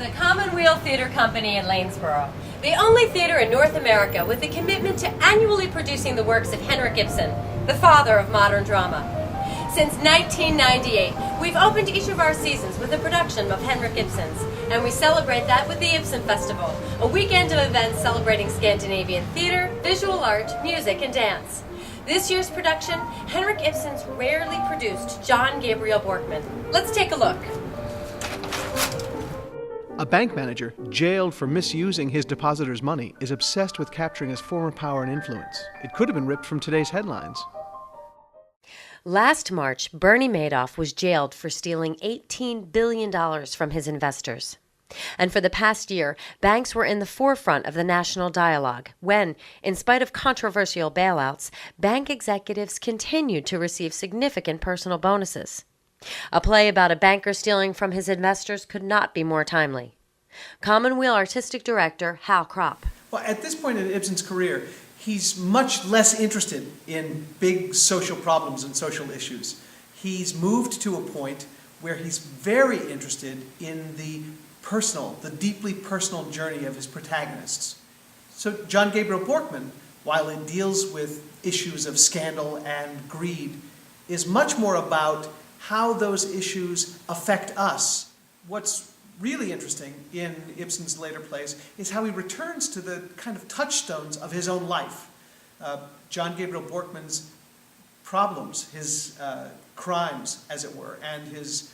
the Commonweal Theatre Company in Lanesborough, the only theatre in North America with a commitment to annually producing the works of Henrik Ibsen, the father of modern drama. Since 1998, we've opened each of our seasons with a production of Henrik Ibsen's, and we celebrate that with the Ibsen Festival, a weekend of events celebrating Scandinavian theatre, visual art, music, and dance. This year's production, Henrik Ibsen's rarely produced John Gabriel Borkman. Let's take a look. A bank manager, jailed for misusing his depositors' money, is obsessed with capturing his former power and influence. It could have been ripped from today's headlines. Last March, Bernie Madoff was jailed for stealing $18 billion from his investors. And for the past year, banks were in the forefront of the national dialogue when, in spite of controversial bailouts, bank executives continued to receive significant personal bonuses. A play about a banker stealing from his investors could not be more timely. Commonweal Artistic Director Hal Kropp. Well, at this point in Ibsen's career, he's much less interested in big social problems and social issues. He's moved to a point where he's very interested in the deeply personal journey of his protagonists. So John Gabriel Borkman, while it deals with issues of scandal and greed, is much more about how those issues affect us. What's really interesting in Ibsen's later plays is how he returns to the kind of touchstones of his own life. John Gabriel Borkman's problems, his crimes, as it were, and his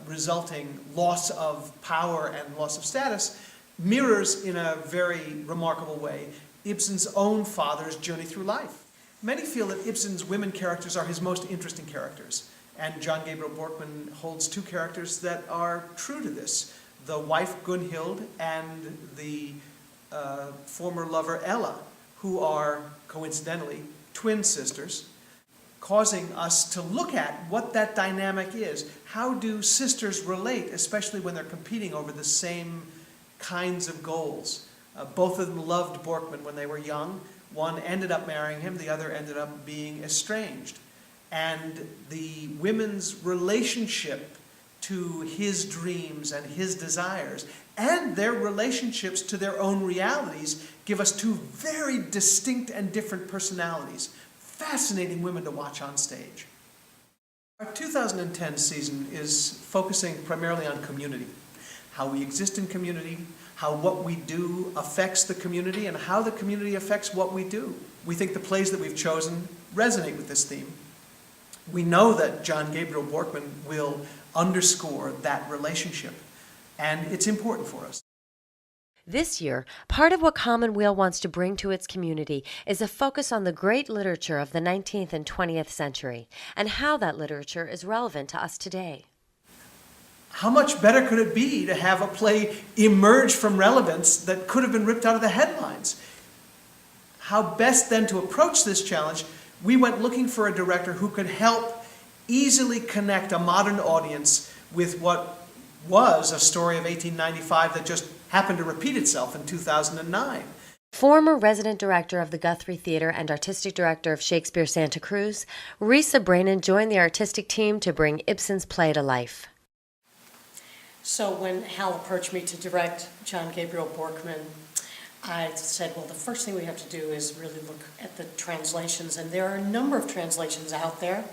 resulting loss of power and loss of status mirrors in a very remarkable way Ibsen's own father's journey through life. Many feel that Ibsen's women characters are his most interesting characters, and John Gabriel Borkman holds two characters that are true to this: the wife Gunhild and the former lover Ella, who are, coincidentally, twin sisters, causing us to look at what that dynamic is. How do sisters relate, especially when they're competing over the same kinds of goals? Both of them loved Borkman when they were young. One ended up marrying him, the other ended up being estranged. And the women's relationship to his dreams and his desires and their relationships to their own realities give us two very distinct and different personalities. Fascinating women to watch on stage. Our 2010 season is focusing primarily on community, how we exist in community, how what we do affects the community, and how the community affects what we do. We think the plays that we've chosen resonate with this theme. We know that John Gabriel Borkman will underscore that relationship, and it's important for us. This year, part of what Commonweal wants to bring to its community is a focus on the great literature of the 19th and 20th century and how that literature is relevant to us today. How much better could it be to have a play emerge from relevance that could have been ripped out of the headlines? How best then to approach this challenge? We went looking for a director who could help easily connect a modern audience with what was a story of 1895 that just happened to repeat itself in 2009. Former resident director of the Guthrie Theater and artistic director of Shakespeare Santa Cruz, Risa Brainin joined the artistic team to bring Ibsen's play to life. So when Hal approached me to direct John Gabriel Borkman, I said, well, the first thing we have to do is really look at the translations, and there are a number of translations out there.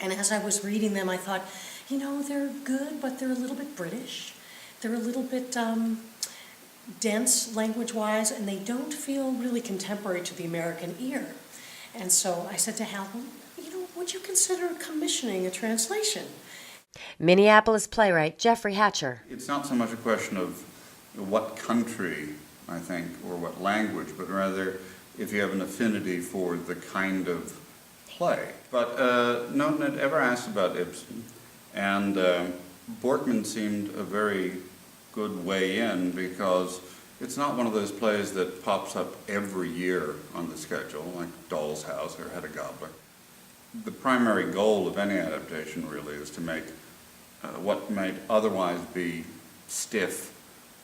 And as I was reading them, I thought, you know, they're good, but they're a little bit British. They're a little bit dense language-wise, and they don't feel really contemporary to the American ear. And so I said to Hal, well, you know, would you consider commissioning a translation? Minneapolis playwright Jeffrey Hatcher. It's not so much a question of what country, I think, or what language, but rather if you have an affinity for the kind of play. But no one had ever asked about Ibsen, and Borkman seemed a very good way in because it's not one of those plays that pops up every year on the schedule, like Doll's House or Hedda Gabler. The primary goal of any adaptation really is to make what might otherwise be stiff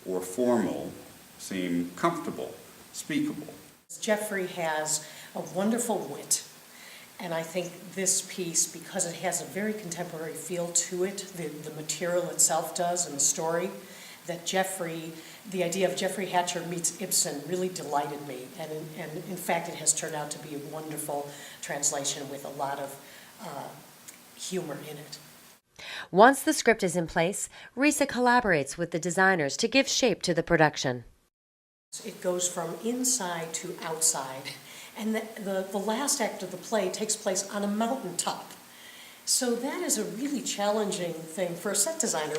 or formal seem comfortable, speakable. Jeffrey has a wonderful wit, and I think this piece, because it has a very contemporary feel to it, the material itself does and the story, that the idea of Jeffrey Hatcher meets Ibsen really delighted me. And in fact, it has turned out to be a wonderful translation with a lot of humor in it. Once the script is in place, Risa collaborates with the designers to give shape to the production. It goes from inside to outside, and the last act of the play takes place on a mountaintop. So that is a really challenging thing for a set designer.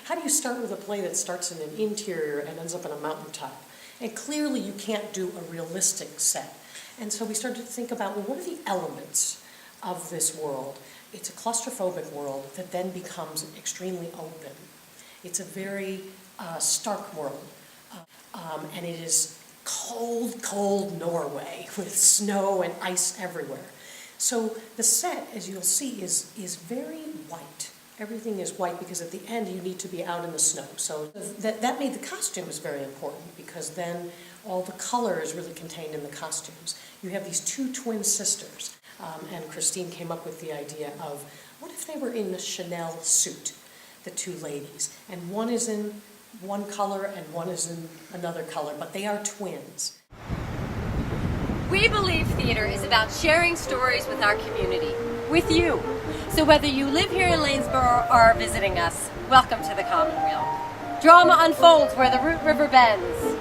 How do you start with a play that starts in an interior and ends up on a mountaintop? And clearly you can't do a realistic set. And so we started to think about, well, what are the elements of this world? It's a claustrophobic world that then becomes extremely open. It's a very stark world. And it is cold, cold Norway with snow and ice everywhere. So the set, as you'll see, is very white. Everything is white because at the end you need to be out in the snow. So that made the costumes very important, because then all the color is really contained in the costumes. You have these two twin sisters, and Christine came up with the idea of, what if they were in a Chanel suit, the two ladies, and one is in one color and one is in another color, but they are twins. We believe theater is about sharing stories with our community, with you. So whether you live here in Lanesboro or are visiting us, welcome to the Commonweal. Drama unfolds where the Root River bends.